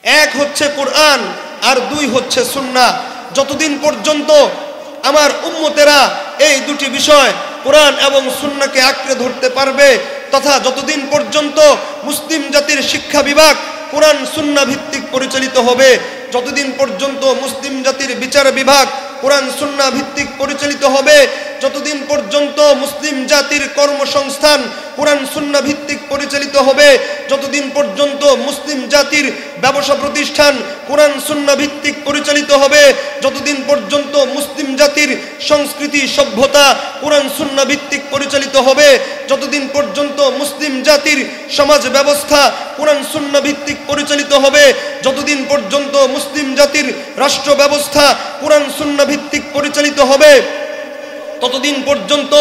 এক হচ্ছে কোরআন আর দুই হচ্ছে সুন্নাহ। যতদিন পর্যন্ত আমার উম্মতেরা এই দুটি বিষয় কোরআন এবং সুন্নাহকে আঁকড়ে ধরতে পারবে, তথা যতদিন পর্যন্ত মুসলিম জাতির শিক্ষা বিভাগ কোরআন সুন্নাহ ভিত্তিক পরিচালিত হবে, যতদিন পর্যন্ত মুসলিম জাতির বিচার বিভাগ কোরআন সুন্নাহ ভিত্তিক পরিচালিত হবে, যতদিন পর্যন্ত মুসলিম জাতির কর্মসংস্থান কোরআন সুন্নাহ ভিত্তিক পরিচালিত হবে, যতদিন পর্যন্ত মুসলিম জাতির ব্যবসা প্রতিষ্ঠান কোরআন সুন্নাহ ভিত্তিক পরিচালিত হবে, যতদিন পর্যন্ত মুসলিম জাতির সংস্কৃতি সভ্যতা কোরআন সুন্নাহ ভিত্তিক পরিচালিত হবে, যতদিন পর্যন্ত মুসলিম জাতির সমাজ ব্যবস্থা কোরআন সুন্নাহ ভিত্তিক পরিচালিত হবে, যতদিন পর্যন্ত মুসলিম জাতির রাষ্ট্র ব্যবস্থা কোরআন সুন্নাহ ভিত্তিক পরিচালিত হবে, ততদিন পর্যন্ত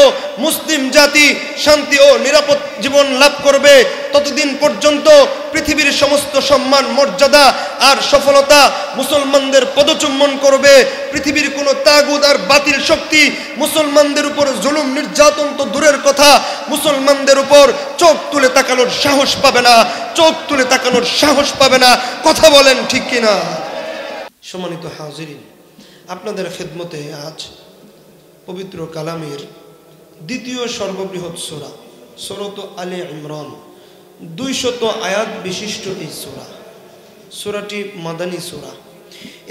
মুসলিম জাতি শান্তি ও নিরাপদ জীবন লাভ করবে, ততদিন পর্যন্ত পৃথিবীর সমস্ত সম্মান মর্যাদা আর সফলতা মুসলমানদের পদচুম্বন করবে। পৃথিবীর কোনো তাগুত আর বাতিল শক্তি মুসলমানদের উপর জুলুম নির্যাতন তো দূরের কথা, মুসলমানদের উপর চোখ তুলে তাকানোর সাহস পাবে না, চোখ তুলে তাকানোর সাহস পাবে না। কথা বলেন ঠিক কিনা? সম্মানিত হাজিরিন, আপনাদের খেদমতে আজ পবিত্র কালামের দ্বিতীয় সর্ববৃহৎ সূরা সূরাত আলে ইমরান 200 আয়াত বিশিষ্ট এই সূরাটি মাদানী সূরা।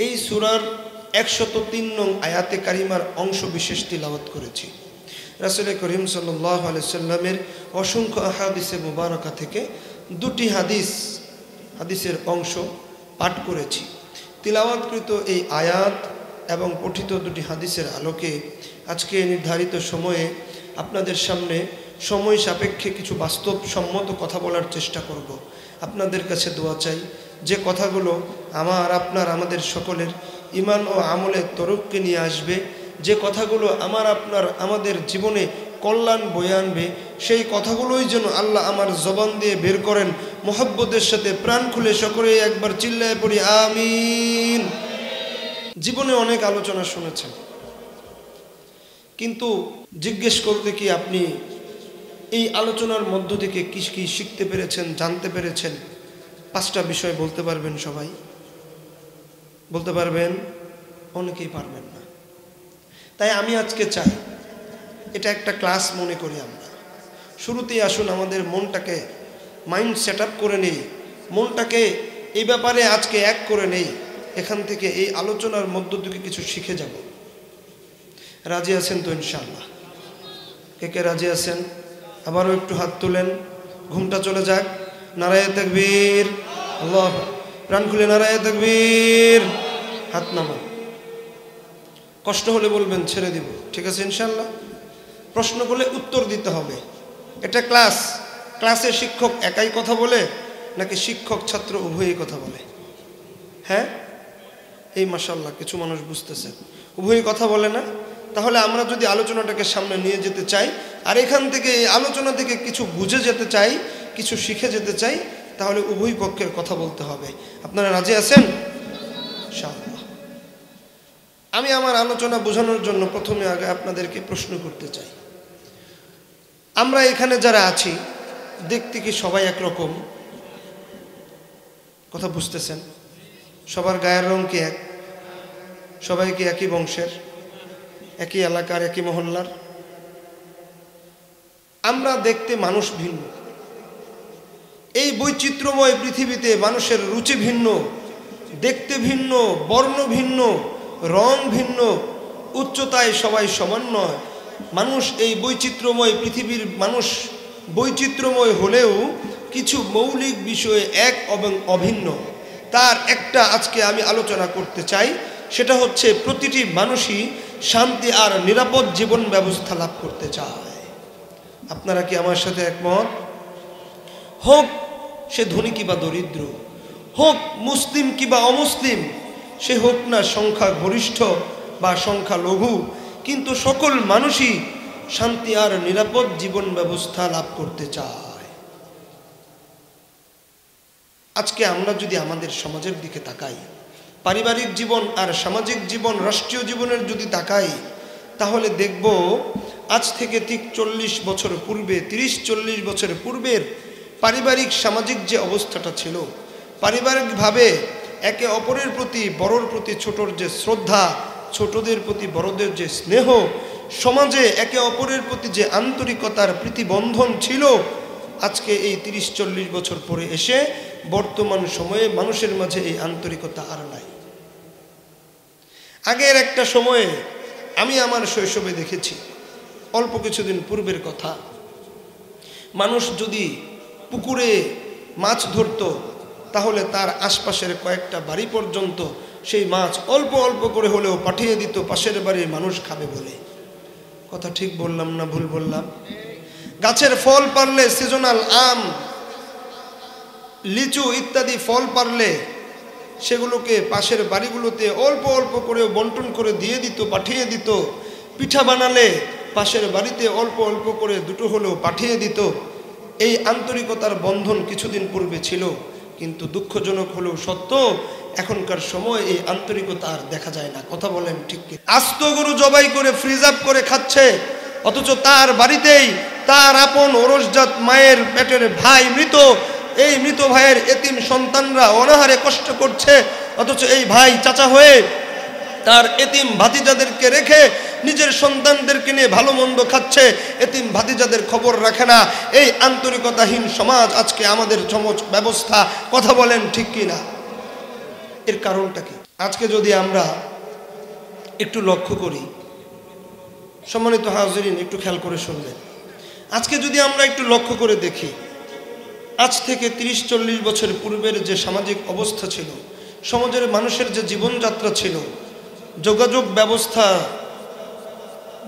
এই সূরার 103 নং আয়াতে কারিমার অংশ বিশেষ তিলাওয়াত করেছি। রাসূল করিম সাল্লাল্লাহু আলাইহি সাল্লামের অসংখ্য আহাদিসে মুবারাকা থেকে দুটি হাদিসের অংশ পাঠ করেছি। তিলাওয়াতকৃত এই আয়াত এবং পঠিত দুটি হাদিসের আলোকে আজকে নির্ধারিত সময়ে আপনাদের সামনে সময় সাপেক্ষে কিছু বাস্তবসম্মত কথা বলার চেষ্টা করব। আপনাদের কাছে দোয়া চাই যে কথাগুলো আমাদের সকলের ঈমান ও আমলের তরফকে নিয়ে আসবে, যে কথাগুলো আমাদের জীবনে কল্যাণ বয়ে আনবে, সেই কথাগুলোই যেন আল্লাহ আমার জবান দিয়ে বের করেন মোহাব্বতের সাথে প্রাণ খুলে সকলে একবার চিল্লায় পড়ি আমিন। জীবনে অনেক আলোচনা শুনেছেন, কিন্তু জিজ্ঞেস করতে কি আপনি এই আলোচনার মধ্য থেকে কি কি শিখতে পেরেছেন, জানতে পেরেছেন? 5টা বিষয় বলতে পারবেন? সবাই বলতে পারবেন? অনেকেই পারবেন না। তাই আমি আজকে চাই, এটা একটা ক্লাস মনে করি আমরা। শুরুতেই আসুন আমাদের মনটাকে মাইন্ড সেট আপ করে নেই, মনটাকে এই ব্যাপারে আজকে এক করে নেই। এখান থেকে এই আলোচনার মধ্য থেকে কিছু শিখে যাব। রাজি আছেন তো ইনশাআল্লাহ? কে কে রাজি আছেন? আবারও একটু হাত তুলেন, ঘুমটা চলে যাক। নারায়ে তাকবীর, আল্লাহ, প্রাণ খুলে নারায়ে তাকবীর। হাত নামান। কষ্ট হলে বলবেন, ছেড়ে দিব। ঠিক আছে ইনশাআল্লাহ? প্রশ্ন করলে উত্তর দিতে হবে। এটা ক্লাসে শিক্ষক একাই কথা বলে নাকি শিক্ষক ছাত্র উভয়ই কথা বলে? হ্যাঁ, এই মাশাআল্লাহ কিছু মানুষ বুঝতেছেন, উভয়ই কথা বলে না। তাহলে আমরা যদি আলোচনাটাকে সামনে নিয়ে যেতে চাই আর এখান থেকে এই আলোচনা থেকে কিছু বুঝে যেতে চাই, কিছু শিখে যেতে চাই, তাহলে উভয় পক্ষের কথা বলতে হবে। আপনারা রাজি আছেন ইনশাআল্লাহ? আমি আমার আলোচনা বোঝানোর জন্য প্রথমে আগে আপনাদেরকে প্রশ্ন করতে চাই। আমরা এখানে যারা আছি দেখতে কি সবাই একরকম? কথা বুঝতেছেন? সবার গায়ের রং কি এক? সবাই কি একই বংশের, একই এলাকার, একই মহল্লার? আমরা দেখতে মানুষ ভিন্ন। এই বৈচিত্র্যময় পৃথিবীতে মানুষের রুচি ভিন্ন, দেখতে ভিন্ন, বর্ণ ভিন্ন, রং ভিন্ন, উচ্চতায় সবাই সমান নয়। মানুষ এই বৈচিত্র্যময় পৃথিবীর মানুষ বৈচিত্র্যময় হলেও কিছু মৌলিক বিষয়ে এক এবং অভিন্ন। তার একটা আজকে আমি আলোচনা করতে চাই, সেটা হচ্ছে প্রতিটি মানুষই শান্তি আর নিরাপদ জীবন ব্যবস্থা লাভ করতে চায়। আপনারা কি আমার সাথে একমত? হোক সে ধনী কিংবা দরিদ্র, হোক মুসলিম কিংবা অমুসলিম, সে হোক না সংখ্যা গরিষ্ঠ বা সংখ্যা লঘু, কিন্তু সকল মানুষই শান্তি আর নিরাপদ জীবন ব্যবস্থা লাভ করতে চায়। আজকে আমরা যদি আমাদের সমাজের দিকে তাকাই, পারিবারিক জীবন আর সামাজিক জীবন, রাষ্ট্রীয় জীবনের যদি তাকাই, তাহলে দেখব আজ থেকে ঠিক 40 বছর পূর্বে, 30-40 বছর পূর্বের পারিবারিক সামাজিক যে অবস্থাটা ছিল, পারিবারিকভাবে একে অপরের প্রতি, বড়র প্রতি ছোটর যে শ্রদ্ধা, ছোটদের প্রতি বড়দের যে স্নেহ, সমাজে একে অপরের প্রতি যে আন্তরিকতার প্রীতিবন্ধন ছিল, আজকে এই 30-40 বছর পরে এসে বর্তমান সময়ে মানুষের মাঝে এই আন্তরিকতা আর নাই। আগের একটা সময়ে আমি আমার শৈশবে দেখেছি, অল্প কিছুদিন পূর্বের কথা, মানুষ যদি পুকুরে মাছ ধরত তাহলে তার আশপাশের কয়েকটা বাড়ি পর্যন্ত সেই মাছ অল্প অল্প করে হলেও পাঠিয়ে দিত পাশের বাড়ির মানুষ খাবে বলে। কথা ঠিক বললাম না ভুল বললাম? গাছের ফল পারলে, সিজনাল আম, লিচু ইত্যাদি ফল পারলে সেগুলোকে পাশের বাড়িগুলোতে অল্প অল্প করে বন্টন করে দিয়ে দিত, পাঠিয়ে দিত। পিঠা বানালে পাশের বাড়িতে অল্প অল্প করে দুটো হলেও পাঠিয়ে দিত। এই আন্তরিকতার বন্ধন কিছুদিন পূর্বে ছিল, কিন্তু দুঃখজনক হলেও সত্য, এখনকার সময় এই আন্তরিকতা আর দেখা যায় না। কথা বলেন ঠিক কি? আস্ত গরু জবাই করে ফ্রিজ আপ করে খাচ্ছে, অথচ তার বাড়িতেই তার আপন ওরসজাত মায়ের পেটের ভাই মৃত, এই মৃত ভাইয়ের এতিম সন্তানরা অনাহারে কষ্ট করছে, অথচ এই ভাই চাচা হয়ে তার এতিম ভাতিজাদেরকে রেখে নিজের সন্তানদেরকে নিয়ে ভালো মন্দ খাচ্ছে, এতিম ভাতিজাদের খবর রাখে না। এই আন্তরিকতাহীন সমাজ আজকে আমাদের সমাজ ব্যবস্থা। কথা বলেন ঠিক কি না? এর কারণটা কি? আজকে যদি আমরা একটু লক্ষ্য করি, সম্মানিত হাজিরিন একটু খেয়াল করে শুনবেন, আজকে যদি আমরা একটু লক্ষ্য করে দেখি, আজ থেকে 30-40 বছর পূর্বের যে সামাজিক অবস্থা ছিল, সমাজের মানুষের যে জীবনযাত্রা ছিল, যোগাযোগ ব্যবস্থা,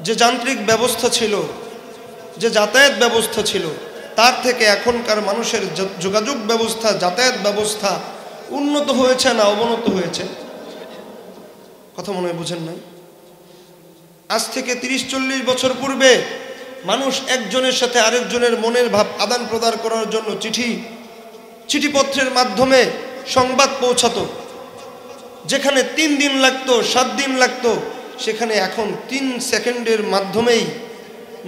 যে যান্ত্রিক ব্যবস্থা ছিল, যে যাতায়াত ব্যবস্থা ছিল, তার থেকে এখনকার মানুষের যোগাযোগ ব্যবস্থা, যাতায়াত ব্যবস্থা উন্নত হয়েছে না অবনত হয়েছে? কথা মনে হয় বুঝেন নাই? আজ থেকে 30-40 বছর পূর্বে মানুষ একজনের সাথে আরেকজনের মনের ভাব আদান প্রদান করার জন্য চিঠিপত্রের মাধ্যমে সংবাদ পৌঁছাতো। যেখানে 3 দিন লাগতো, 7 দিন লাগতো, সেখানে এখন 3 সেকেন্ডের মাধ্যমেই,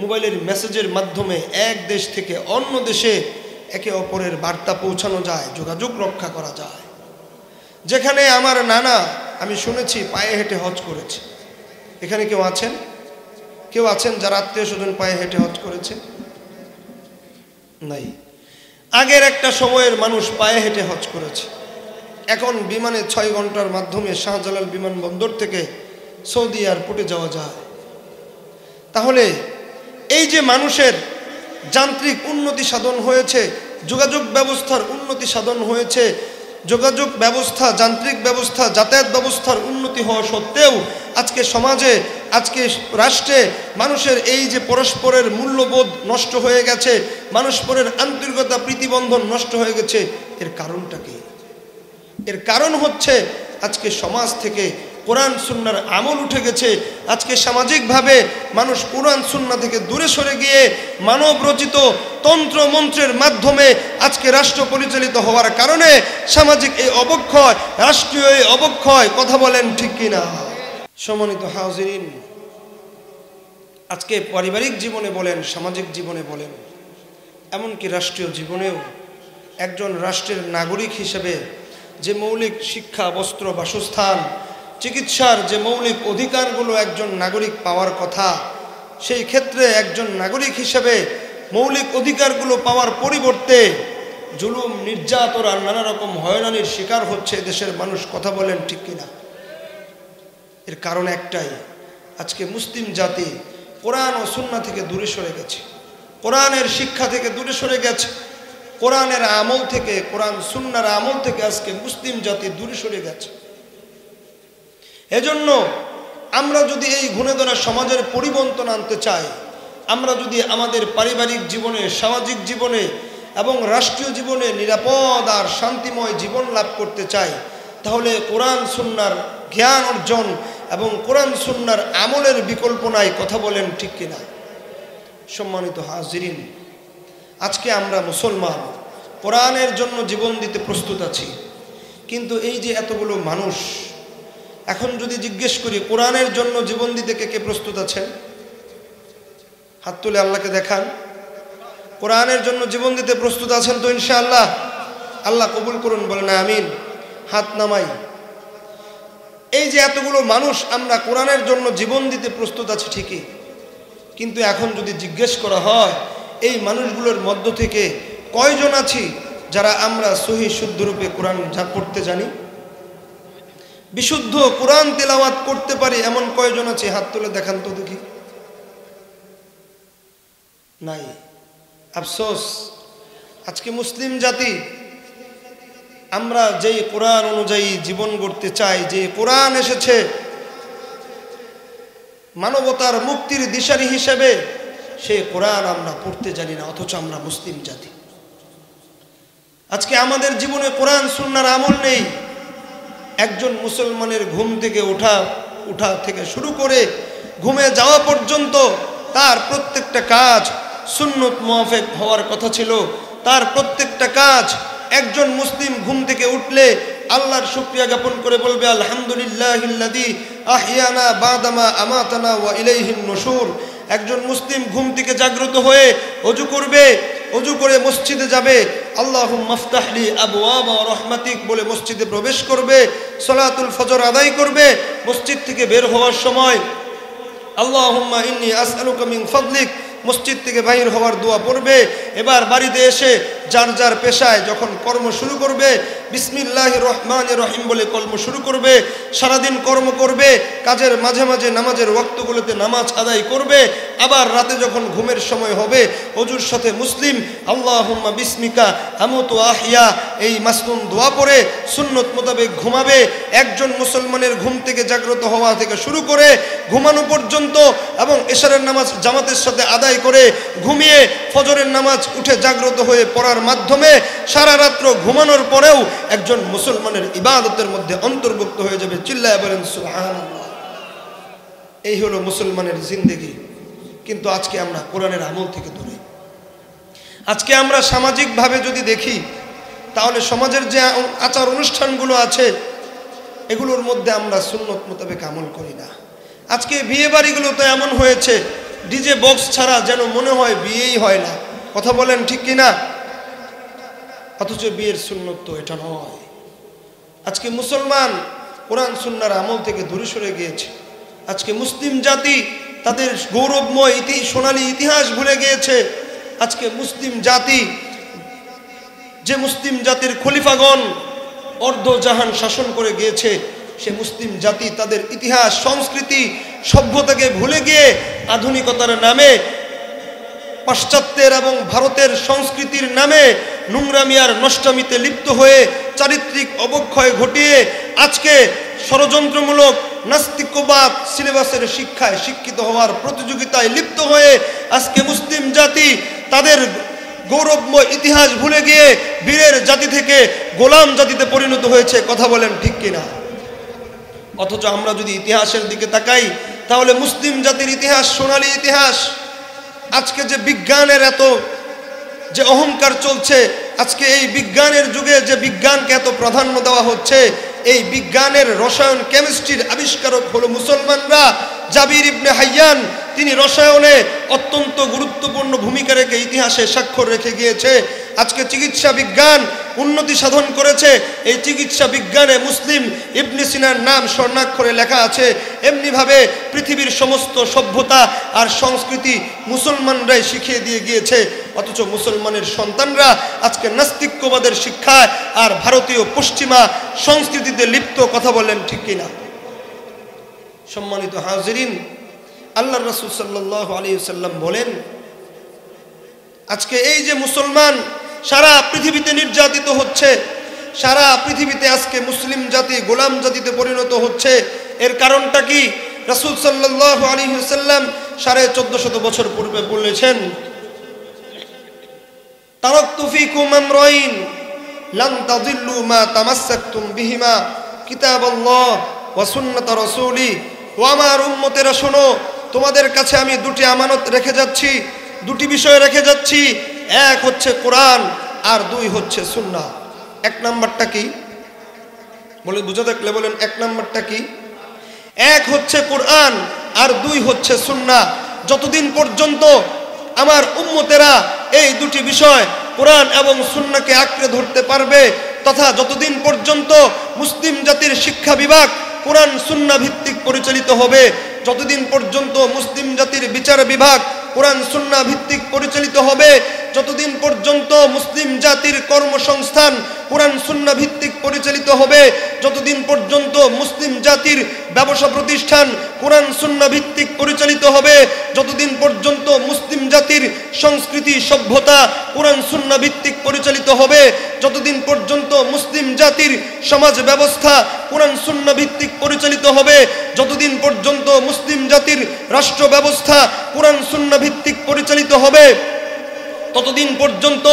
মোবাইলের মেসেজের মাধ্যমে এক দেশ থেকে অন্য দেশে একে অপরের বার্তা পৌঁছানো যায়, যোগাযোগ রক্ষা করা যায়। যেখানে আমার নানা, আমি শুনেছি, পায়ে হেঁটে হজ করেছে। এখানে কেউ আছেন? কেউ আছেন যারা আত্মীয় স্বজন পায়ে হেঁটে হজ করেছে? নাই। আগের একটা সময়ের মানুষ পায়ে হেঁটে হজ করেছে। এখন বিমানে 6 ঘন্টার মাধ্যমে শাহজালাল বিমানবন্দর থেকে সৌদি এয়ারপোর্টে যাওয়া যায়। তাহলে এই যে মানুষের যান্ত্রিক উন্নতি সাধন হয়েছে, যোগাযোগ ব্যবস্থার উন্নতি সাধন হয়েছে, যোগাযোগ ব্যবস্থা, যান্ত্রিক ব্যবস্থা, যাতায়াত ব্যবস্থার উন্নতি হওয়া সত্ত্বেও আজকে সমাজে, আজকে রাষ্ট্রে মানুষের এই যে পরস্পরের মূল্যবোধ নষ্ট হয়ে গেছে, মানুষপরের আন্তরিকতা, প্রীতিবন্ধন নষ্ট হয়ে গেছে। এর কারণটা কি? এর কারণ হচ্ছে আজকে সমাজ থেকে কোরআন সুন্নাহর আমল উঠে গেছে। আজকে সামাজিকভাবে মানুষ কোরআন সুন্নাহ থেকে দূরে সরে গিয়ে মানব রচিত তন্ত্র মন্ত্রের মাধ্যমে আজকে রাষ্ট্র পরিচালিত হওয়ার কারণে সামাজিক এই অবক্ষয়, রাষ্ট্রীয় এই অবক্ষয়। কথা বলেন ঠিক কিনা? সম্মানিত হাজিরিন, আজকে পারিবারিক জীবনে বলেন, সামাজিক জীবনে বলেন, এমনকি রাষ্ট্রীয় জীবনেও একজন রাষ্ট্রের নাগরিক হিসেবে যে মৌলিক শিক্ষা, বস্ত্র, বাসস্থান, চিকিৎসার যে মৌলিক অধিকারগুলো একজন নাগরিক পাওয়ার কথা, সেই ক্ষেত্রে একজন নাগরিক হিসেবে মৌলিক অধিকারগুলো পাওয়ার পরিবর্তে জুলুম, নির্যাতন আর নানা রকম হয়রানির শিকার হচ্ছে দেশের মানুষ। কথা বলেন ঠিক কিনা? এর কারণ একটাই, আজকে মুসলিম জাতি কোরআন ও সুন্নাহ থেকে দূরে সরে গেছে, কোরআনের শিক্ষা থেকে দূরে সরে গেছে, কোরআনের আমল থেকে, কোরআন সুন্নাহর আমল থেকে আজকে মুসলিম জাতি দূরে সরে গেছে। এজন্য আমরা যদি এই ঘুণে ধরা সমাজের পরিবর্তন আনতে চাই, আমরা যদি আমাদের পারিবারিক জীবনে, সামাজিক জীবনে এবং রাষ্ট্রীয় জীবনে নিরাপদ আর শান্তিময় জীবন লাভ করতে চাই, তাহলে কোরআন সুন্নাহর জ্ঞান অর্জন এবং কোরআন সুন্নাহর আমলের বিকল্প নাই। কথা বলেন ঠিক কিনা? সম্মানিত হাজিরিন, আজকে আমরা মুসলমান, কোরআনের জন্য জীবন দিতে প্রস্তুত আছি, কিন্তু এই যে এতগুলো মানুষ, এখন যদি জিজ্ঞেস করি কোরআনের জন্য জীবন দিতে কে কে প্রস্তুত আছেন? হাত তুলে আল্লাহকে দেখান। কোরআনের জন্য জীবন দিতে প্রস্তুত আছেন তো ইনশাআল্লাহ? আল্লাহ কবুল করুন, বলেন আমিন। হাত নামাই। এই যে এতগুলো মানুষ আমরা কোরআনের জন্য জীবন দিতে প্রস্তুত আছি ঠিকই, কিন্তু এখন যদি জিজ্ঞেস করা হয় এই মানুষগুলোর মধ্য থেকে কয়জন আছি যারা আমরা সহি শুদ্ধরূপে কোরআন পড়তে জানি, বিশুদ্ধ কোরআন তেলাওয়াত করতে পারি, এমন কয়জন আছে? হাত তুলে দেখান তো দেখি। নাই। আফসোস, আজকে মুসলিম জাতি আমরা যেই কোরআন অনুযায়ী জীবন গড়তে চাই, যে কোরআন এসেছে মানবতার মুক্তির দিশারি হিসেবে, সেই কোরআন আমরা পড়তে জানি না, অথচ আমরা মুসলিম জাতি। আজকে আমাদের জীবনে কোরআন সুন্নাহর আমল নেই। একজন মুসলমানের ঘুম থেকে ওঠা থেকে শুরু করে ঘুমে যাওয়া পর্যন্ত তার প্রত্যেকটা কাজ সুন্নত মুআফিক হওয়ার কথা ছিল। তার প্রত্যেকটা কাজ, একজন মুসলিম ঘুম থেকে উঠলে আল্লাহর শুকরিয়া জ্ঞাপন করে বলবে আলহামদুলিল্লাহিল্লাযী আহইয়ানা বাদামা আমাতানা ওয়া ইলাইহিন নুশুর। একজন মুসলিম ঘুম থেকে জাগ্রত হয়ে ওযু করবে, ওযু করে মসজিদে যাবে, আল্লাহুম্মা ইফতাহলি আবওয়াবা রাহমাতিক বলে মসজিদে প্রবেশ করবে, সালাতুল ফজর আদায় করবে। মসজিদ থেকে বের হওয়ার সময় আল্লাহুম্মা ইন্নী আসআলুকা মিন ফাদলিক, মসজিদ থেকে বাহির হওয়ার দোয়া পড়বে। এবার বাড়িতে এসে যার যার পেশায় যখন কর্ম শুরু করবে, বিসমিল্লাহির রহমানির রহিম বলে কর্ম শুরু করবে। সারাদিন কর্ম করবে, কাজের মাঝে মাঝে নামাজের ওয়াক্তগুলোতে নামাজ আদায় করবে। আবার রাতে যখন ঘুমের সময় হবে ওযুর সাথে মুসলিম আল্লাহুম্মা বিসমিকা আমুতু আহইয়া এই মাসনুন দোয়া পড়ে সুন্নত মোতাবেক ঘুমাবে। একজন মুসলমানের ঘুম থেকে জাগ্রত হওয়া থেকে শুরু করে ঘুমানো পর্যন্ত, এবং এশারের নামাজ জামাতের সাথে আদায় করে ঘুমিয়ে ফজরের নামাজ উঠে জাগ্রত হয়ে পড়ার মাধ্যমে সারা রাত্র ঘুমানোর পরেও একজন মুসলমানের ইবাদতের মধ্যে অন্তর্ভুক্ত হয়ে যাবে। চিল্লায়া বলেন সুবহানাল্লাহ। এই হলো মুসলমানের জিন্দেগি। কিন্তু আজকে আমরা কোরআনের আমল থেকে দূরে। আজকে আমরা সামাজিকভাবে যদি দেখি তাহলে সমাজের যে আচার অনুষ্ঠানগুলো আছে এগুলোর মধ্যে আমরা সুন্নত মোতাবেক আমল করি না। আজকে বিয়ে বাড়িগুলো তো এমন হয়েছে ডিজে বক্স ছাড়া যেন মনে হয় বিয়েই হয় না। কথা বলেন ঠিক কিনা? অথচ বিয়ের সুন্নত তো এটা নয়। আজকে মুসলমান কোরআন সুন্নাহর আমল থেকে দূরে সরে গিয়েছে। আজকে মুসলিম জাতি তাদের গৌরবময় সোনালী ইতিহাস ভুলে গিয়েছে। আজকে মুসলিম জাতি, যে মুসলিম জাতির খলিফাগণ অর্ধজাহান শাসন করে গিয়েছে, সে মুসলিম জাতি তাদের ইতিহাস, সংস্কৃতি, সভ্যতাকে ভুলে গিয়ে আধুনিকতার নামে, পাশ্চাত্যের এবং ভারতের সংস্কৃতির নামে নোংরামি আর নষ্টামিতে লিপ্ত হয়ে চারিত্রিক অবক্ষয় ঘটিয়ে আজকে ষড়যন্ত্রমূলক নাস্তিকবাদ সিলেবাসের শিক্ষায় শিক্ষিত হওয়ার প্রতিযোগিতায় লিপ্ত হয়ে আজকে মুসলিম জাতি তাদের গৌরবময় ইতিহাস ভুলে গিয়ে বীরের জাতি থেকে গোলাম জাতিতে পরিণত হয়েছে। কথা বলেন ঠিক কিনা? অথচ আমরা যদি ইতিহাসের দিকে তাকাই তাহলে মুসলিম জাতির ইতিহাস সোনালী ইতিহাস। আজকে যে বিজ্ঞানের এত যে অহংকার চলছে, আজকে এই বিজ্ঞানের যুগে যে বিজ্ঞানকে এত প্রাধান্য দেওয়া হচ্ছে, এই বিজ্ঞানের রসায়ন কেমিস্ট্রির আবিষ্কারক হলো মুসলমানরা। জাবির ইবনে হাইয়ান তিনি রসায়নে অত্যন্ত গুরুত্বপূর্ণ ভূমিকা রেখে ইতিহাসে স্বাক্ষর রেখে গিয়েছে। আজকে চিকিৎসা বিজ্ঞান উন্নতি সাধন করেছে। এই চিকিৎসা বিজ্ঞানে মুসলিম ইবনে সিনার নাম স্বর্ণাক্ষরে লেখা আছে। এমনিভাবে পৃথিবীর সমস্ত সভ্যতা আর সংস্কৃতি মুসলমানরাই শিখিয়ে দিয়ে গিয়েছে। অথচ মুসলমানের সন্তানরা আজকে নাস্তিক্যবাদের শিক্ষায় আর ভারতীয় পশ্চিমা সংস্কৃতিতে লিপ্ত। কথা বলেন ঠিক কিনা? সম্মানিত হাজিরিন, আল্লাহর রাসূল সাল্লাল্লাহু আলাইহি ওয়াসাল্লাম বলেন, আজকে এই যে মুসলমান সারা পৃথিবীতে নির্যাতিত হচ্ছে, সারা পৃথিবীতে আজকে মুসলিম জাতি গোলাম জাতিতে পরিণত হচ্ছে, এর কারণটা কি? রাসূল সাল্লাল্লাহু আলাইহি ওয়াসাল্লাম 1450 বছর পূর্বে বলেছেন, তারাকতু ফীকুম আমরাইন লান তাযিল্লু মা তামাসসাকতুম বিহিমা কিতাবাল্লাহ ওয়া সুন্নাত রাসূলি। ও আমার উম্মতেরা শোনো, তোমাদের কাছে আমি দুটি আমানত রেখে যাচ্ছি, দুটি বিষয় রেখে যাচ্ছি। এক হচ্ছে কোরআন আর দুই হচ্ছে সুন্নাহ। এক নাম্বারটা কি বলে বুঝে থাকলে বলেন, এক নাম্বারটা কি? এক হচ্ছে কোরআন আর দুই হচ্ছে সুন্নাহ। যতদিন পর্যন্ত আমার উম্মতেরা এই দুটি বিষয় কোরআন এবং সুন্নাহকে আঁকড়ে ধরতে পারবে, তথা যতদিন পর্যন্ত মুসলিম জাতির শিক্ষা বিভাগ কোরআন সুন্নাহ ভিত্তিক পরিচালিত হবে, যতদিন পর্যন্ত মুসলিম জাতির বিচার বিভাগ কোরআন সুন্নাহ ভিত্তিক পরিচালিত হবে, যতদিন পর্যন্ত মুসলিম জাতির কর্মসংস্থান কোরআন সুন্নাহ ভিত্তিক পরিচালিত হবে, যতদিন পর্যন্ত মুসলিম জাতির ব্যবসা প্রতিষ্ঠান কোরআন সুন্নাহ ভিত্তিক পরিচালিত হবে, যতদিন পর্যন্ত মুসলিম জাতির সংস্কৃতি সভ্যতা কোরআন সুন্নাহ ভিত্তিক পরিচালিত হবে, যতদিন পর্যন্ত মুসলিম জাতির সমাজ ব্যবস্থা কোরআন সুন্নাহ ভিত্তিক পরিচালিত হবে, যতদিন পর্যন্ত মুসলিম জাতির রাষ্ট্র ব্যবস্থা কোরআন সুন্নাহ ভিত্তিক পরিচালিত হবে, ততদিন পর্যন্ত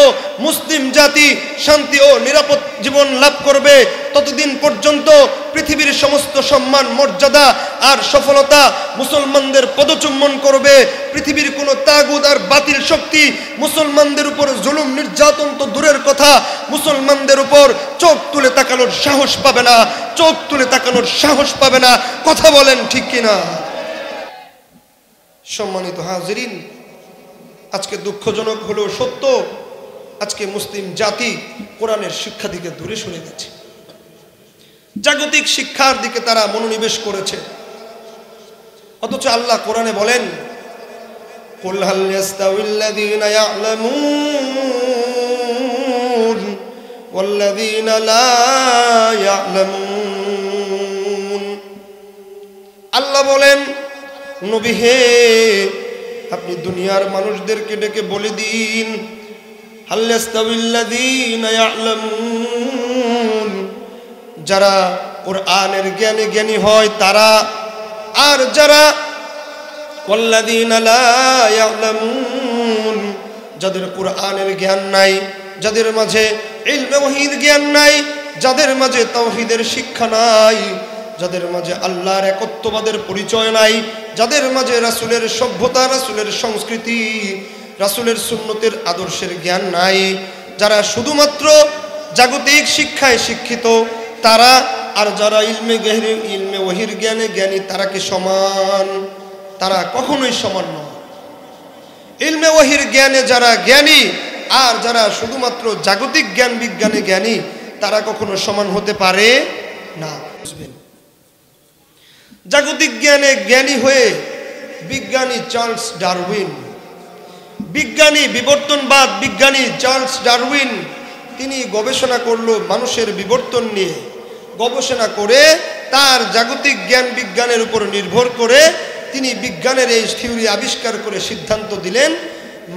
মুসলিম জাতি শান্তি ও নিরাপদ জীবন লাভ করবে, ততদিন পর্যন্ত পৃথিবীর সমস্ত সম্মান মর্যাদা আর সফলতা মুসলমানদের পদচুম্বন করবে। পৃথিবীর কোনো তাগুত আর বাতিল শক্তি মুসলমানদের উপর জুলুম নির্যাতন তো দূরের কথা, মুসলমানদের উপর চোখ তুলে তাকানোর সাহস পাবে না, চোখ তুলে তাকানোর সাহস পাবে না। কথা বলেন ঠিক কিনা? সম্মানিত হাজিরিন, আজকে দুঃখজনক হলেও সত্য, আজকে মুসলিম জাতি কোরআনের শিক্ষা দিকে দূরে সরে গেছে, জাগতিক শিক্ষার দিকে তারা মনোনিবেশ করেছে। অথচ আল্লাহ কোরআনে বলেন, কুল হাল ইয়াস্তাউিল্লাযীনা ইয়া'লামুন ওয়াল্লাযীনা লা ইয়া'লামুন। আল্লাহ বলেন, নবী হে, আপনি দুনিয়ার মানুষদেরকে ডেকে বলে দিন, হাল ইয়াস্তাউিল্লাযীনা ইয়া'লামুন, যারা কোরআনের জ্ঞানে জ্ঞানী হয় তারা, আর যারা ওয়াল্লাযীনা লা ইয়া'লামুন, যাদের কোরআনের জ্ঞান নাই, যাদের মাঝে ইলমে ওহীর জ্ঞান নাই, যাদের মাঝে তাওহীদের শিক্ষা নাই, যাদের মাঝে আল্লাহর একত্ববাদের পরিচয় নাই, যাদের মাঝে রাসূলের সভ্যতা, রাসূলের সংস্কৃতি, রাসূলের সুন্নতের আদর্শের জ্ঞান নাই, যারা শুধুমাত্র জাগতিক শিক্ষায় শিক্ষিত তারা, আর যারা ইলমে ওহীর জ্ঞানে জ্ঞানী, তারা কি সমান? তারা কখনোই সমান নয়। ইলমে ওহীর জ্ঞানে যারা জ্ঞানী আর যারা শুধুমাত্র জাগতিক জ্ঞান বিজ্ঞানে জ্ঞানী, তারা কখনো সমান হতে পারে না। জাগতিক জ্ঞানে জ্ঞানী হয়ে বিজ্ঞানী চার্লস ডারউইন, বিজ্ঞানী বিবর্তনবাদ বিজ্ঞানী চার্লস ডারউইন, তিনি গবেষণা করলো মানুষের বিবর্তন নিয়ে। গবেষণা করে তার জাগতিক জ্ঞান বিজ্ঞানের উপর নির্ভর করে তিনি বিজ্ঞানের এই থিওরি আবিষ্কার করে সিদ্ধান্ত দিলেন,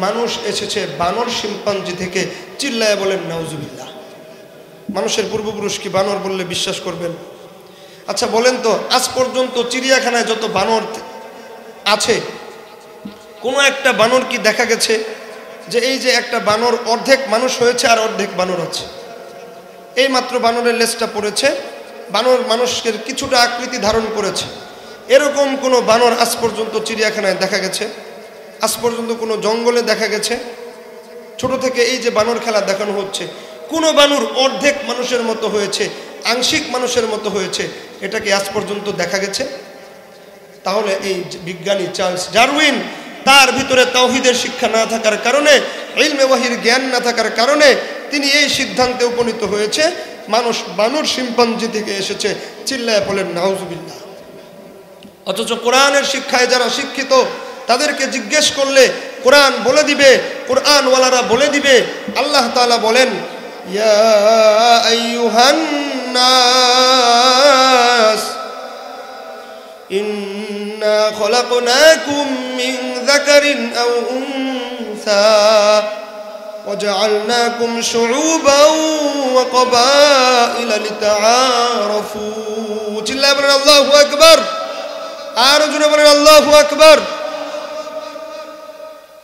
মানুষ এসেছে বানর শিম্পাঞ্জি থেকে। চিল্লায় বলেন নাউজুবিল্লাহ। মানুষের পূর্বপুরুষ কি বানর বললে বিশ্বাস করবেন? আচ্ছা বলেন তো, আজ পর্যন্ত চিড়িয়াখানায় যত বানর আছে, কোনো একটা বানর কি দেখা গেছে যে এই যে একটা বানর অর্ধেক মানুষ হয়েছে আর অর্ধেক বানর আছে? এই মাত্র বানরের লেজটা পড়েছে, বানর মানুষের কিছুটা আকৃতি ধারণ করেছে, এরকম কোনো বানর আজ পর্যন্ত চিড়িয়াখানায় দেখা গেছে? আজ পর্যন্ত কোনো জঙ্গলে দেখা গেছে? ছোট থেকে এই যে বানর খেলা দেখানো হচ্ছে, কোনো বানর অর্ধেক মানুষের মতো হয়েছে, আংশিক মানুষের মতো হয়েছে, এটা কি আজ পর্যন্ত দেখা গেছে? তাহলে এই বিজ্ঞানী চার্লস ডারউইন, তার ভিতরে তাওহীদের শিক্ষা না থাকার কারণে, ইলমে ওহীর জ্ঞান না থাকার কারণে তিনি এই সিদ্ধান্তে উপনীত হয়েছে মানুষ বানর শিম্পাঞ্জি থেকে এসেছে। চিল্লায় বলেন নাউজুবিল্লাহ। অথচ কোরআনের শিক্ষায় যারা শিক্ষিত তাদেরকে জিজ্ঞেস করলে কোরআন বলে দিবে, কোরআনওয়ালারা বলে দিবে। আল্লাহ তাআলা বলেন, ইয়া আইয়ুহান নাস ইন্না খলাকনাকুম মিন যাকারিন আও উনসা ওয়াজআলনাকুম শুউবান ওয়া ক্বাবাইলা লিতাআরাফু। চিল্লায় বলেন আল্লাহু আকবার। আর জোরে বলেন আল্লাহু আকবার।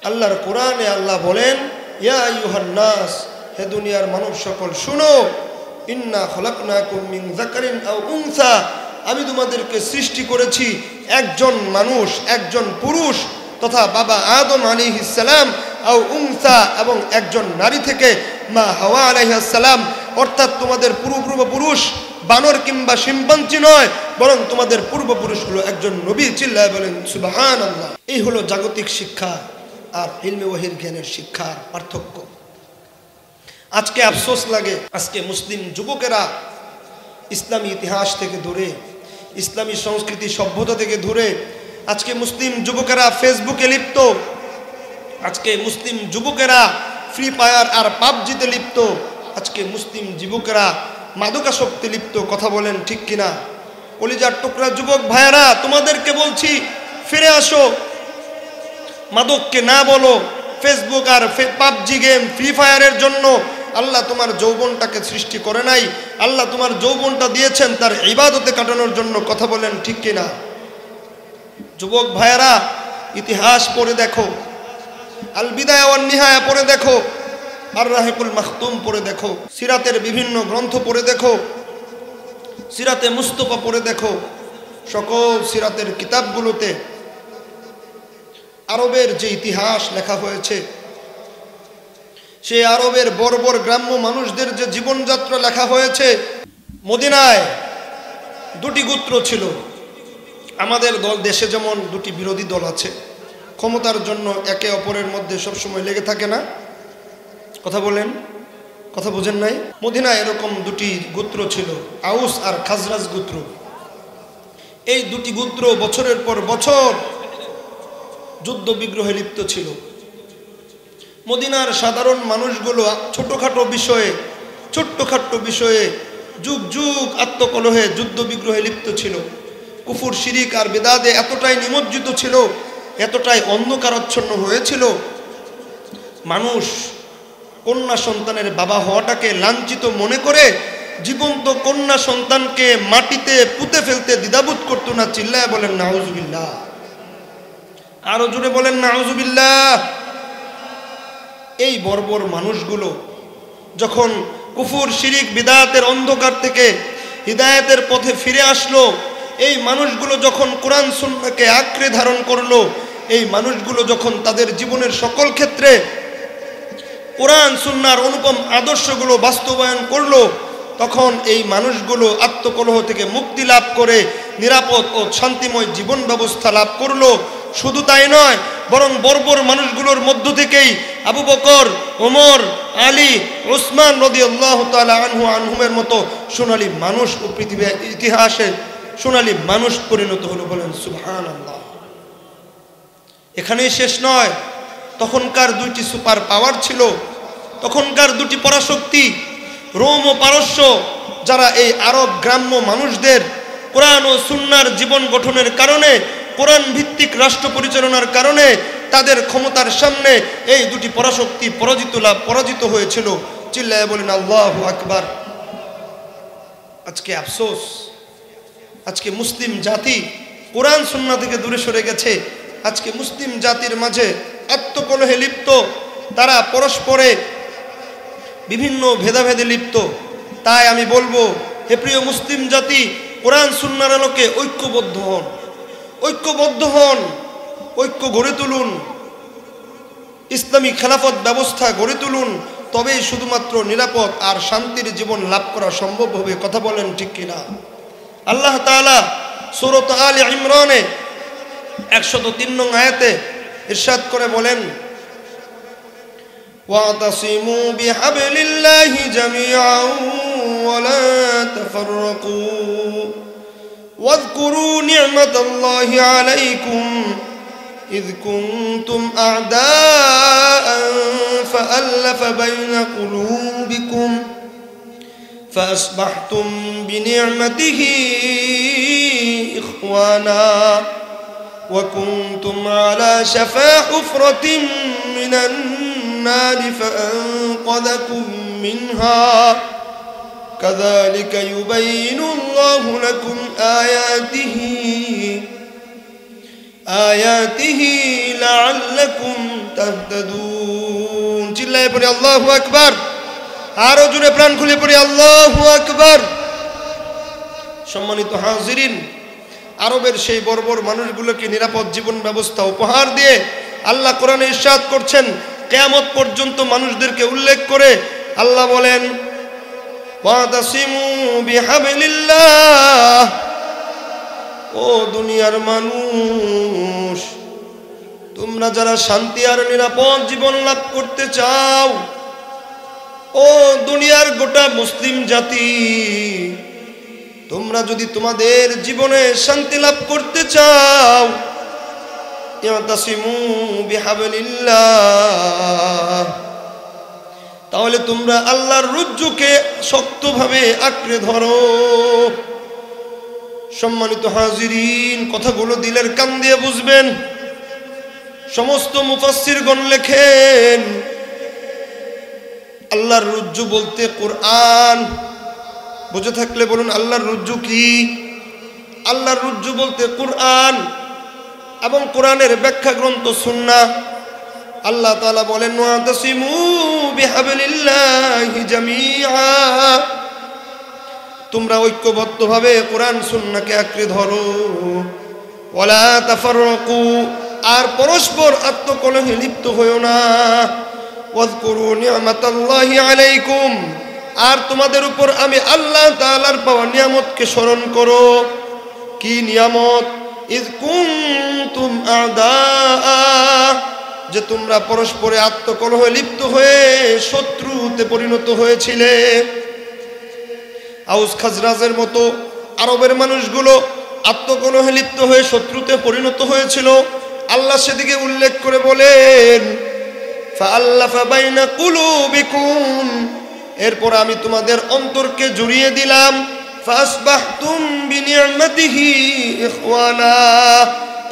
আল্লাহর কোরআনে আল্লাহ বলেন, ইয়া আইয়ুহান নাস, হে দুনিয়ার মানুষ সকল শুনো, ইন্না খলাকনাকুম মিন যাকারিন আও উনসা, আমি তোমাদেরকে সৃষ্টি করেছি একজন মানুষ, একজন পুরুষ তথা বাবা আদম আলাইহিস সালাম, আও উনসা, এবং একজন নারী থেকে মা হাওয়া আলাইহিস সালাম। অর্থাৎ তোমাদের পূর্বপুরুষ বানর কিংবা শিম্পাঞ্জি নয়, বরং তোমাদের পূর্বপুরুষ হলো একজন নবী। চিল্লায় বলেন সুবহানাল্লাহ। এই হলো জাগতিক শিক্ষা আর ইলমে ওহীর জ্ঞানের শিক্ষার পার্থক্য। আজকে আফসোস লাগে, আজকে মুসলিম যুবকেরা ইসলামী ইতিহাস থেকে দূরে, ইসলামী সংস্কৃতি সভ্যতা থেকে দূরে। আজকে মুসলিম যুবকেরা ফেসবুকে লিপ্ত, আজকে মুসলিম যুবকেরা ফ্রি ফায়ার আর পাবজিতে লিপ্ত, আজকে মুসলিম যুবকেরা মাদকাসক্তি লিপ্ত। কথা বলেন ঠিক কিনা? কলিজার টুকরা যুবক ভাইয়েরা, তোমাদেরকে বলছি ফিরে আসো, মাদককে না বলো। ফেসবুক আর পাবজি গেম, ফ্রি ফায়ারের জন্য আল্লাহ তোমার যৌবনটাকে সৃষ্টি করে নাই। আল্লাহ তোমার যৌবনটা দিয়েছেন তার ইবাদতে কাটানোর জন্য। কথা বলেন ঠিক কিনা? যুবক ভাইয়েরা, ইতিহাস পড়ে দেখো, আল বিদায়া ওয়ান নিহায়া পড়ে দেখো, আর রাহিকুল মাখতুম পড়ে দেখো, সিরাতের বিভিন্ন গ্রন্থ পড়ে দেখো, সিরাতে মুস্তফা পড়ে দেখো। সকল সিরাতের কিতাবগুলোতে আরবের যে ইতিহাস লেখা হয়েছে, সেই আরবের বর্বর গ্রাম্য মানুষদের যে জীবনযাত্রা লেখা হয়েছে। মদিনায় দুটি গোত্র ছিল। আমাদের দেশে যেমন দুটি বিরোধী দল আছে, ক্ষমতার জন্য একে অপরের মধ্যে সবসময় লেগে থাকে না? কথা বলেন, কথা বোঝেন নাই? মদিনায় এরকম দুটি গোত্র ছিল, আউস আর খাজরাজ গোত্র। এই দুটি গোত্র বছরের পর বছর যুদ্ধ বিগ্রহে লিপ্ত ছিল। মদিনার সাধারণ মানুষগুলো ছোটখাটো বিষয়ে যুগ যুগ আত্মকলহে যুদ্ধ বিগ্রহে লিপ্ত ছিল। কুফুর, শিরিক আর বিদআতে এতটাই নিমজ্জিত ছিল, এতটাই অন্ধকারাচ্ছন্ন হয়েছিল, মানুষ কন্যা সন্তানের বাবা হওয়াটাকে লাঞ্ছিত মনে করে জীবন্ত কন্যা সন্তানকে মাটিতে পুঁতে ফেলতে দ্বিধাবোধ করতো না। চিল্লায় বলেন নাউজুবিল্লাহ, আরো জোরে বলেন নাউজুবিল্লাহ। এই বর্বর মানুষগুলো যখন কুফুর, শিরিক, বিদআতের অন্ধকার থেকে হিদায়াতের পথে ফিরে আসলো, এই মানুষগুলো যখন কোরআন সুন্নাহকে আঁকড়ে ধারণ করলো, এই মানুষগুলো যখন তাদের জীবনের সকল ক্ষেত্রে কোরআন সুন্নাহর অনুপম আদর্শগুলো বাস্তবায়ন করলো, তখন এই মানুষগুলো আত্মকলহ থেকে মুক্তি লাভ করে নিরাপদ ও শান্তিময় জীবন ব্যবস্থা লাভ করলো। শুধু তাই নয়, বরং বর্বর মানুষগুলোর মধ্য থেকেই আবু বকর, ওমর, আলী, উসমান রাদিয়াল্লাহু তাআলা আনহুমের মতো সোনালী মানুষ ও পৃথিবীর ইতিহাসে সোনালী মানুষ পরিণত হলো। বলেন সুবহানাল্লাহ। এখানেই শেষ নয়, তখনকার দুইটি সুপার পাওয়ার ছিল, তখনকার দুটি পরাশক্তি রোম ও পারস্য, যারা এই আরব গ্রাম্য মানুষদের কোরআন ও সুন্নাহর জীবন গঠনের কারণে, কোরআন ভিত্তিক রাষ্ট্র পরিচালনার কারণে তাদের ক্ষমতার সামনে এই দুটি পরাশক্তি পরাজিত হয়েছিল। চিল্লায় বলেন আল্লাহু আকবার। আজকে আফসোস, আজকে মুসলিম জাতি কোরআন সুন্নাহ থেকে দূরে সরে গেছে। আজকে মুসলিম জাতির মাঝে আত্মকলহে লিপ্ত, তারা পরস্পরে বিভিন্ন ভেদাভেদে লিপ্ত। তাই আমি বলবো, হে প্রিয় মুসলিম জাতি, কোরআন সুন্নাহর আলোকে ঐক্যবদ্ধ হন, ঐক্যবদ্ধ হন, ঐক্য গড়ে তুলুন, ইসলামী খেলাফত ব্যবস্থা গড়ে তুলুন। তবেই শুধুমাত্র নিরাপদ আর শান্তির জীবন লাভ করা সম্ভব হবে। কথা বলেন ঠিক কিনা? আল্লাহ তাআলা সূরা আলে ইমরানে 103 নং আয়াতে ইরশাদ করে বলেন, ওয়াতাসিমু বিহাবলিল্লাহি জামিআন ওয়া লা তাফাররাকু ওয়াযকুরু নি'মাতাল্লাহি আলাইকুম إذ كنتم أعداء فألف بين قلوبكم فأصبحتم بنعمته إخوانا وكنتم على شفا حفرة من النار فأنقذكم منها كذلك يبين الله لكم آياته لعلكم تهتدون চিল্লায়ে পড়ি আল্লাহু আকবার। আরো জোরে প্রাণ খুলে পড়ি আল্লাহু আকবার। সম্মানিত হাজিরিন, আরবের সেই বর্বর মানুষগুলোকে নিরাপদ জীবন ব্যবস্থা উপহার দিয়ে আল্লাহ কোরআনে ইরশাদ করছেন, কিয়ামত পর্যন্ত মানুষদেরকে উল্লেখ করে আল্লাহ বলেন, ওয়াতাসিমু বিহাবলিল্লাহ, ও দুনিয়ার মানুষ, তোমরা যারা শান্তি আর নিরাপদ জীবন লাভ করতে চাও, ও দুনিয়ার গোটা মুসলিম জাতি, তোমরা যদি তোমাদের জীবনে শান্তি লাভ করতে চাও, ইয়াতাসিমু বিহাবলিল্লাহ, তাহলে তোমরা আল্লাহর রজ্জুকে শক্তভাবে আঁকড়ে ধরো। সম্মানিত হাজিরিন, কথাগুলো দিলের কান দিয়ে বুঝবেন। সমস্ত মুফাসসিরগণ লেখেন, আল্লাহর রজ্জু বলতে কোরআন। বুঝে থাকলে বলুন আল্লাহর রজ্জু কি? আল্লাহর রজ্জু বলতে কোরআন এবং কোরআনের ব্যাখ্যা গ্রন্থ সুন্নাহ। আল্লাহ তাআলা বলেন, ওয়াতাসিমু বিহাবলিল্লাহি জামিআ, তোমরা ঐক্যবদ্ধভাবে কোরআন সুন্নাহকে আঁকড়ে ধরো। ওয়ালা তাফাররাকু, আর পরস্পর আত্মকলহে লিপ্ত হইও না। ওয়াজকুরু নি'মাতাল্লাহি আলাইকুম, আর তোমাদের উপর আমি আল্লাহ তাআলার পাওয়া নিয়ামতকে স্মরণ করো। কি নিয়ামত? ইয কুনতুম আ'দাআ, যে তোমরা পরস্পরে আত্মকলহে লিপ্ত হয়ে শত্রুতে পরিণত হয়েছিলে। আউস খাজরাজের মতো আরবের মানুষগুলো আত্মকলহে লিপ্ত হয়ে শত্রুতে পরিণত হয়েছিল। আল্লাহ সেদিকে উল্লেখ করে বলেন, ফাআল্লাফা বাইনা কুলুবিকুম, এরপর আমি তোমাদের অন্তরকে জড়িয়ে দিলাম। ফাসবাহতুম বিনি'মাতিহি ইখওয়ানা,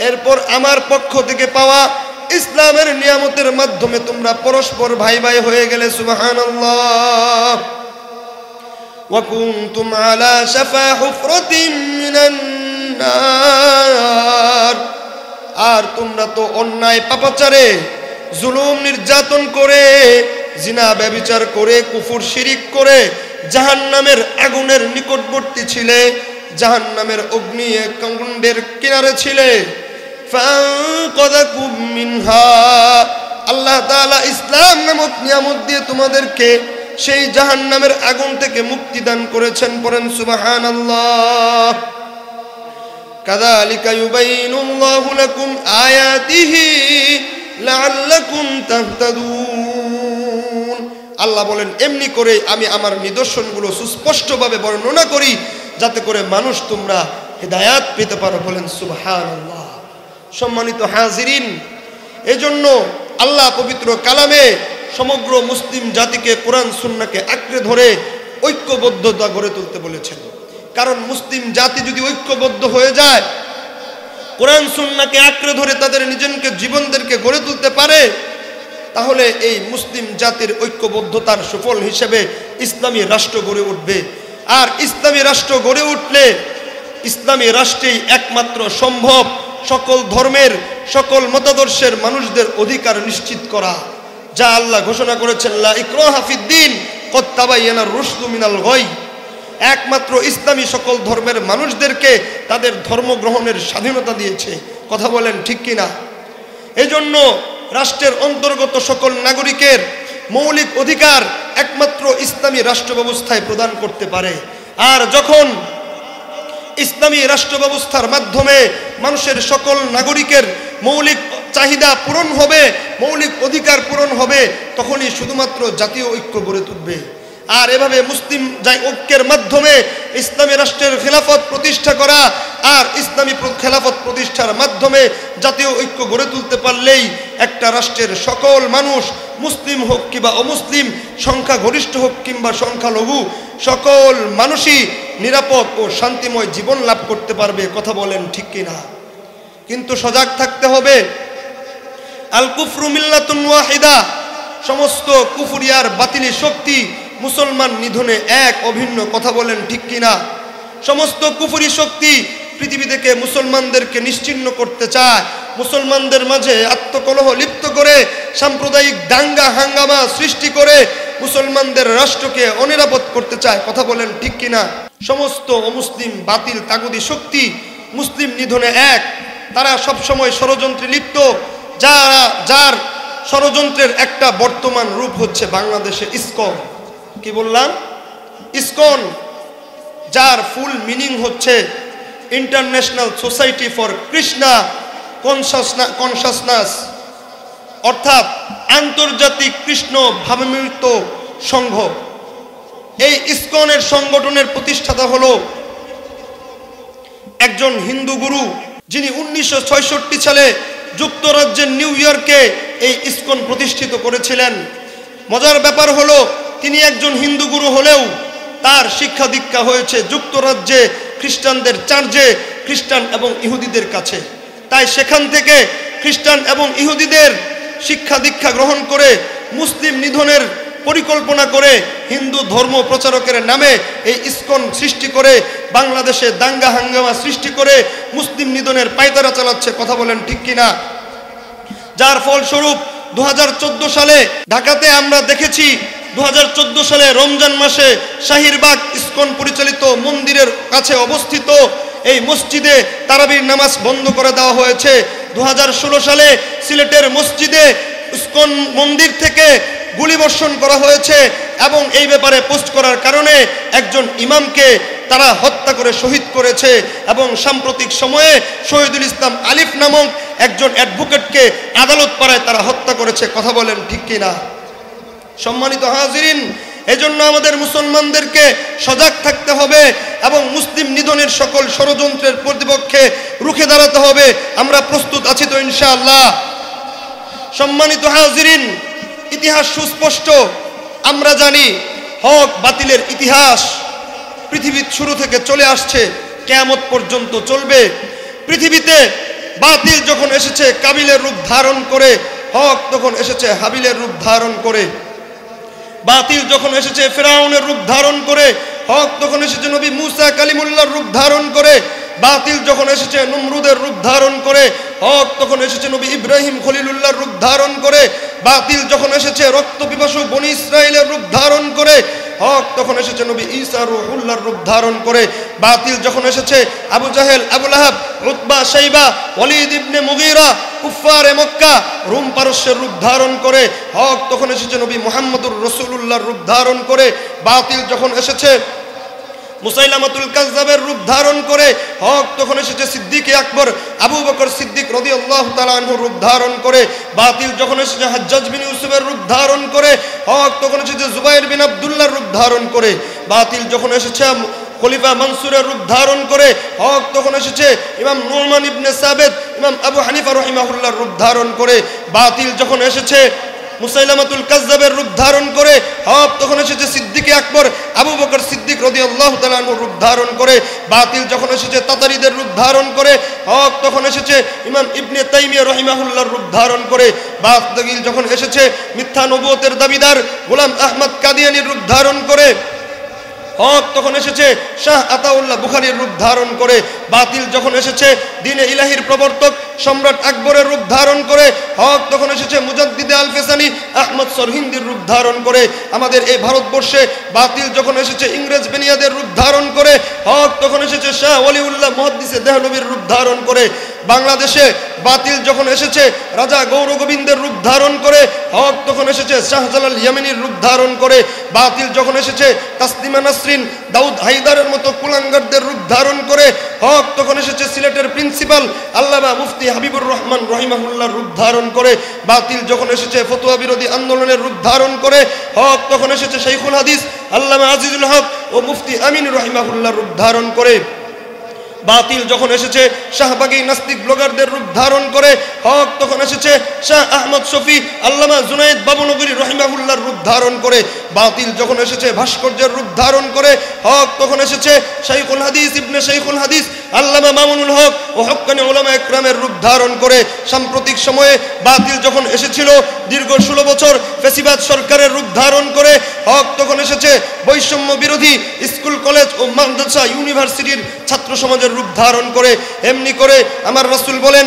এরপর আমার পক্ষ থেকে পাওয়া ইসলামের নিয়ামতের মাধ্যমে তোমরা পরস্পর ভাই ভাই হয়ে গেলে। সুবহানাল্লাহ। ওয়া কুনতুম আলা শাফা হুফরাতিন মিনান নার, আর তোমরা তো অন্যায় পাপাচারে, জুলুম নির্যাতন করে, জিনা ব্যভিচার করে, কুফর শিরিক করে জাহান্নামের আগুনের নিকটবর্তী ছিলে, জাহান্নামের অগ্নি কুণ্ডের কিনারে ছিলে। ফানকাযাকুম মিনহা, আল্লাহ তাআলা ইসলাম নামক নিয়ামত দিয়ে তোমাদেরকে সেই জাহান্নামের আগুন থেকে মুক্তি দান করেছেন। পড়েন সুবহানাল্লাহ। কাযালিকা ইউবাইনুল্লাহু লাকুম আয়াতিহি লাআল্লাকুম তাহতাদুন, আল্লাহ বলেন এমনি করে আমি আমার নিদর্শনগুলো সুস্পষ্টভাবে বর্ণনা করি যাতে করে মানুষ তোমরা হেদায়াত পেতে পারো। বলেন সুবহানাল্লাহ। সম্মানিত হাজিরিন, এজন্য আল্লাহ পবিত্র কালামে সমগ্র মুসলিম জাতিকে কোরআন সুন্নাহকে আঁকড়ে ধরে ঐক্যবদ্ধতা গড়ে তুলতে বলেছেন। কারণ মুসলিম জাতি যদি ঐক্যবদ্ধ হয়ে যায়, কোরআন সুন্নাহকে আঁকড়ে ধরে তাদের নিজেকে জীবনদেরকে গড়ে তুলতে পারে, তাহলে এই মুসলিম জাতির ঐক্যবদ্ধতার সুফল হিসেবে ইসলামী রাষ্ট্র গড়ে উঠবে। আর ইসলামী রাষ্ট্র গড়ে উঠলে ইসলামী রাষ্ট্রেই একমাত্র সম্ভব সকল ধর্মের, সকল মতাদর্শের মানুষদের অধিকার নিশ্চিত করা, যা আল্লাহ ঘোষণা করেছেন, লা ইকরাহা ফিদ্দীন ক্বাদ তাবায়্যানার রুশদু মিনাল গায়। একমাত্র ইসলামী সকল ধর্মের মানুষদেরকে তাদের ধর্ম গ্রহণের স্বাধীনতা দিয়েছে। কথা বলেন ঠিক কিনা? এজন্য রাষ্ট্রের অন্তর্গত সকল নাগরিকের মৌলিক অধিকার একমাত্র ইসলামী রাষ্ট্র ব্যবস্থায় প্রদান করতে পারে। আর যখন ইসলামী রাষ্ট্র ব্যবস্থার মাধ্যমে মানুষের সকল নাগরিকের মৌলিক চাহিদা পূরণ হবে, মৌলিক অধিকার পূরণ হবে, তখনই শুধুমাত্র জাতীয় ঐক্য গড়ে তুলবে। আর এভাবে মুসলিম ঐক্যের মাধ্যমে ইসলামী রাষ্ট্রের খেলাফত প্রতিষ্ঠা করা, আর ইসলামী খেলাফত প্রতিষ্ঠার মাধ্যমে জাতীয় ঐক্য গড়ে তুলতে পারলেই একটা রাষ্ট্রের সকল মানুষ, মুসলিম হোক কিংবা অমুসলিম, সংখ্যা গরিষ্ঠ হোক কিংবা সংখ্যালঘু, সকল মানুষই নিরাপদ ও শান্তিময় জীবন লাভ করতে পারবে। কথা বলেন ঠিক কিনা? কিন্তু সজাগ থাকতে হবে। আল কুফরু মিল্লাতুন ওয়াহিদা, সমস্ত কুফরিয়ার বাতিলি শক্তি মুসলমান নিধনে এক অভিন্ন। কথা বলেন ঠিক কিনা? সমস্ত কুফরি শক্তি পৃথিবী থেকে মুসলমানদেরকে নিশ্চিহ্ন করতে চায়, মুসলমানদের মাঝে আত্মকলহ লিপ্ত করে, সাম্প্রদায়িক দাঙ্গা হাঙ্গামা সৃষ্টি করে মুসলমানদের রাষ্ট্রকে অনিরাপদ করতে চায়। কথা বলেন ঠিক কিনা? সমস্ত অমুসলিম বাতিল তাগুদি শক্তি মুসলিম নিধনে এক, তারা সবসময় ষড়যন্ত্রে লিপ্ত। যার ষড়যন্ত্রের একটা বর্তমান রূপ হচ্ছে বাংলাদেশে ইসকন। কি বললাম? ইসকন, যার ফুল মিনিং হচ্ছে international society for Krishna consciousness, অর্থাৎ আন্তর্জাতিক কৃষ্ণ ভাবামৃত সংঘ। এই ইসকনের সংগঠনের প্রতিষ্ঠাতা হলো একজন হিন্দু গুরু, যিনি 1966 সালে যুক্তরাজ্যের নিউ ইয়র্কে এই ইসকন প্রতিষ্ঠিত করেছিলেন। মজার ব্যাপার হলো তিনি একজন হিন্দু গুরু হলেও তার শিক্ষা দীক্ষা হয়েছে যুক্তরাজ্যে খ্রিস্টানদের চার্চে, খ্রিস্টান এবং ইহুদিদের কাছে। তাই সেখান থেকে খ্রিস্টান এবং ইহুদিদের শিক্ষা দীক্ষা গ্রহণ করে মুসলিম নিধনের পরিকল্পনা করে হিন্দু ধর্ম প্রচারকের নামে এই ইসকন সৃষ্টি করে বাংলাদেশে দাঙ্গা হাঙ্গামা সৃষ্টি করে মুসলিম নিধনের পায়তারা চালাচ্ছে। কথা বলেন ঠিক কিনা? যার ফলস্বরূপ 2014 সালে ঢাকাতে আমরা দেখেছি 2014 সালে রমজান মাসে শাহিরবাগ ইসকন পরিচালিত মন্দিরের কাছে অবস্থিত এই মসজিদে তারাবির নামাজ বন্ধ করে দেওয়া হয়েছে। 2016 সালে সিলেটের মসজিদে ইসকন মন্দির থেকে গুলিবর্ষণ করা হয়েছে এবং এই ব্যাপারে পোস্ট করার কারণে একজন ইমামকে তারা হত্যা করে শহীদ করেছে এবং সাম্প্রতিক সময়ে শহীদুল ইসলাম আলিফ নামক একজন অ্যাডভোকেটকে আদালত পাড়ায় তারা হত্যা করেছে। কথা বলেন ঠিক কিনা? সম্মানিত হাজিরিন, এজন্য আমাদের মুসলমানদেরকে সজাগ থাকতে হবে এবং মুসলিম নিধনের সকল ষড়যন্ত্রের প্রতিপক্ষে রুখে দাঁড়াতে হবে। আমরা প্রস্তুত আছি তো ইনশাআল্লাহ? সম্মানিত হাজিরিন, ইতিহাস সুস্পষ্ট। আমরা জানি হক বাতিলের ইতিহাস পৃথিবীর শুরু থেকে চলে আসছে, কিয়ামত পর্যন্ত চলবে। পৃথিবীতে বাতিল যখন এসেছে কাবিলের রূপ ধারণ করে, হক তখন এসেছে হাবিলের রূপ ধারণ করে। বাতিল যখন এসেছে ফিরাউনের রূপ ধারণ করে, হক তখন এসেছে নবী মুসা কালিমুল্লাহর রূপ ধারণ করে। বাতিল যখন এসেছে নমরুদের রূপ ধারণ করে, হক তখন এসেছে নবী ইব্রাহিম খলিলুল্লাহর রূপ ধারণ করে। বাতিল যখন এসেছে রক্ত পিপাসু বনী ইসরাইলের রূপ ধারণ করে, হক তখন এসেছে নবী ঈসা রূহুল্লাহর রূপ ধারণ করে। বাতিল যখন এসেছে আবু জাহেল, আবু লাহাব, উতবা, শাইবা, ওয়ালিদ ইবনে মুগীরা, কুফফারে মক্কা, রোম পারস্যের রূপ ধারণ করে, হক তখন এসেছে নবী মুহাম্মদুর রাসূলুল্লাহর রূপ ধারণ করে। বাতিল যখন এসেছে মুসাইলামাতুল কাযযাবের রূপ ধারণ করে, হক তখন এসেছে সিদ্দিক আকবর আবু বকর সিদ্দিক রাদিয়াল্লাহু তাআলা আনহুর রূপ ধারণ করে। বাতিল যখন এসেছে হাজ্জাজ বিন ইউসুফের রূপ ধারণ করে, হক তখন এসেছে জুবাইর বিন আব্দুল্লাহর রূপ ধারণ করে। বাতিল যখন এসেছে খলিফা মনসুরের রূপ ধারণ করে, হক তখন এসেছে ইমাম নুমান ইবনে সাবিত, ইমাম আবু হানিফা রাহিমাহুল্লাহর রূপ ধারণ করে। বাতিল যখন এসেছে মুসাইলামাতুল কাযযাবের রূপ ধারণ করে, হক তখন এসেছে সিদ্দিক আকবর আবু বকর সিদ্দিক রাদিয়াল্লাহু তাআলা আনহুর রূপ ধারণ করে। বাতিল যখন এসেছে তাতারীদের রূপ ধারণ করে, হক তখন এসেছে ইমাম ইবনে তাইমিয়া রাহিমাহুল্লাহর রূপ ধারণ করে। বাতিল যখন এসেছে মিথ্যা নবুয়তের দাবিদার গোলাম আহমদ কাদিয়ানীর রূপ ধারণ করে, হক তখন এসেছে শাহ আতাউল্লাহ বুখারীর রূপ ধারণ করে। বাতিল যখন এসেছে দ্বীনে ইলাহির প্রবর্তক সম্রাট আকবরের রূপ ধারণ করে, হক তখন এসেছে মুজাদ্দিদে আল ফেসানি আহমদ সরহিন্দির রূপ ধারণ করে। আমাদের এই ভারতবর্ষে বাতিল যখন এসেছে ইংরেজ বেনিয়াদের রূপ ধারণ করে, হক তখন এসেছে শাহ ওয়ালিউল্লাহ মুহাদ্দিসে দেহলভীর রূপ ধারণ করে। বাংলাদেশে বাতিল যখন এসেছে রাজা গৌর গোবিন্দের রূপ ধারণ করে, হক তখন এসেছে শাহজালাল ইয়ামিনীর রূপ ধারণ করে। বাতিল যখন এসেছে তাসলিমা নাসরিন, দাউদ হায়দারের মতো কুলাঙ্গারদের রূপ ধারণ করে, হক তখন এসেছে সিলেটের প্রিন্সিপাল আল্লামা মুফতি হাবিবুর রহমান রহিমাহুল্লাহর রূপ ধারণ করে। বাতিল যখন এসেছে ফতোয়া বিরোধী আন্দোলনের রূপ ধারণ করে, হক তখন এসেছে শাইখুল হাদিস আল্লামা আজিজুল হক ও মুফতি আমিন রহিমাহুল্লাহর রূপ ধারণ করে। বাতিল যখন এসেছে শাহবাগী নাস্তিক ব্লগারদের রূপ ধারণ করে, হক তখন এসেছে শাহ আহমদ শফি আল্লামা জুনায়েদ বাবুনগরী রহিমাহুল্লাহর রূপ ধারণ করে। বাতিল যখন এসেছে ভাস্কর্যের রূপ ধারণ করে, হক তখন এসেছে শাইখুল হাদিস ইবনে শাইখুল হাদিস আল্লামা মামুনুল হক ও হক্কানি উলামা ইকরামের রূপ ধারণ করে। সাম্প্রতিক সময়ে বাতিল যখন এসেছিল দীর্ঘ 16 বছর ফ্যাসিবাদ সরকারের রূপ ধারণ করে, হক তখন এসেছে বৈষম্য বিরোধী স্কুল কলেজ ও মাদ্রাসা ইউনিভার্সিটির ছাত্র সমাজের রূপ ধারণ করে। এমনি করে আমার রাসূল বলেন,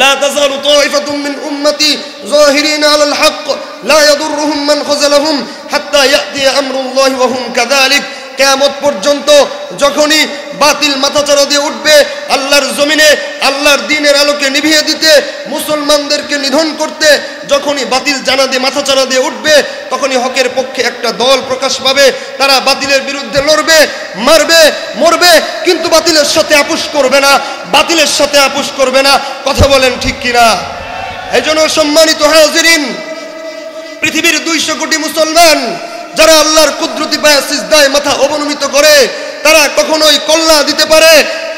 লা তাযালু তাইফাতুম মিন উম্মতি যাহিরিনা আলাল হক লা ইয়াদুররুহুম মান খাযালাহুম হাত্তা ইয়াতি আমরুল্লাহি ওয়া হুম কাযালিক। কিয়ামত পর্যন্ত যখনই বাতিল মাথাচাড়া দিয়ে উঠবে আল্লাহর জমিনে আল্লাহর দ্বীনের আলোকে নিভিয়ে দিতে, মুসলমানদেরকে নিধন করতে, যখনই বাতিল জানা দিয়ে মাথাচাড়া দিয়ে উঠবে তখনই হকের পক্ষে একটা দল প্রকাশ পাবে। তারা বাতিলের বিরুদ্ধে লড়বে, মারবে, মরবে, কিন্তু বাতিলের সাথে আপোষ করবে না, বাতিলের সাথে আপোষ করবে না। কথা বলেন ঠিক কিনা? এই জন্য সম্মানিত হাজিরিন, পৃথিবীর 200 কোটি মুসলমান যারা আল্লাহর কুদরতি পায়ে সিজদায় মাথা অবনমিত করে, তারা কখনোই কল্লা দিতে পারে,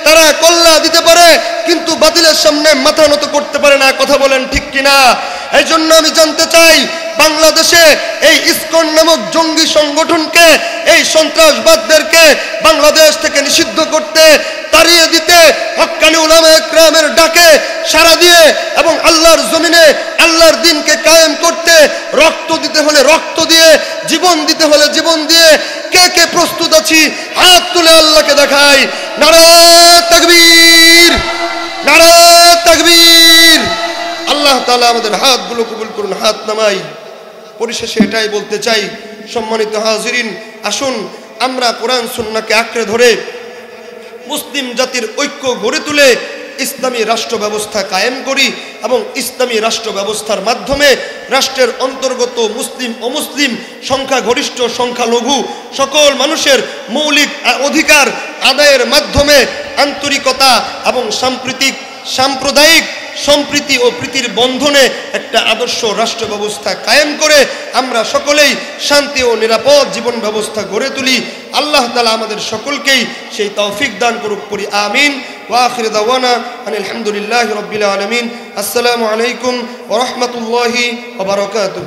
তারা কল্লা দিতে পারে, কিন্তু বাতিলের সামনে মাথা নত করতে পারে না। কথা বলেন ঠিক কিনা? এই জন্য আমি জানতে চাই, বাংলাদেশে এই ইসকন নামক জঙ্গি সংগঠনকে, এই সন্ত্রাসবাদদেরকে বাংলাদেশ থেকে নিষিদ্ধ করতে, তাড়িয়ে দিতে, হক্কানি উলামায়ে কেরামের ডাকে সাড়া দিয়ে এবং আল্লাহর জমিনে আল্লাহর দ্বীনকে কায়েম করতে রক্ত দিতে হলে রক্ত দিয়ে, জীবন দিতে হলে জীবন দিয়ে কে কে প্রস্তুত আছি হাত তুলে আল্লাহকে দেখাই। নারায়ে তাকবীর, নারায়ে তাকবীর। আল্লাহ তাআলা আমাদের হাতগুলো কবুল করুন। হাত নামাই। পরিশেষে এটাই বলতে চাই, সম্মানিত হাজিরিন, আসুন আমরা কোরআন সুন্নাহকে আঁকড়ে ধরে মুসলিম জাতির ঐক্য গড়ে তুলে ইসলামী রাষ্ট্র ব্যবস্থা কায়েম করি এবং ইসলামী রাষ্ট্র ব্যবস্থার মাধ্যমে রাষ্ট্রের অন্তর্গত মুসলিম অমুসলিম, সংখ্যাগরিষ্ঠ সংখ্যালঘু সকল মানুষের মৌলিক অধিকার আদায়ের মাধ্যমে আন্তরিকতা এবং সাম্প্রদায়িক সম্প্রীতি ও প্রীতির বন্ধনে একটা আদর্শ রাষ্ট্র ব্যবস্থা কায়েম করে আমরা সকলেই শান্তি ও নিরাপদ জীবন ব্যবস্থা গড়ে তুলি। আল্লাহ তাআলা আমাদের সকলকেই সেই তৌফিক দান করুক, পড়ি আমিন। ওয়া আখিরু দাওয়ানা আলহামদুলিল্লাহি রাব্বিল আলামিন। আসসালামু আলাইকুম ওয়া রাহমাতুল্লাহি ওয়া বারাকাতুহু।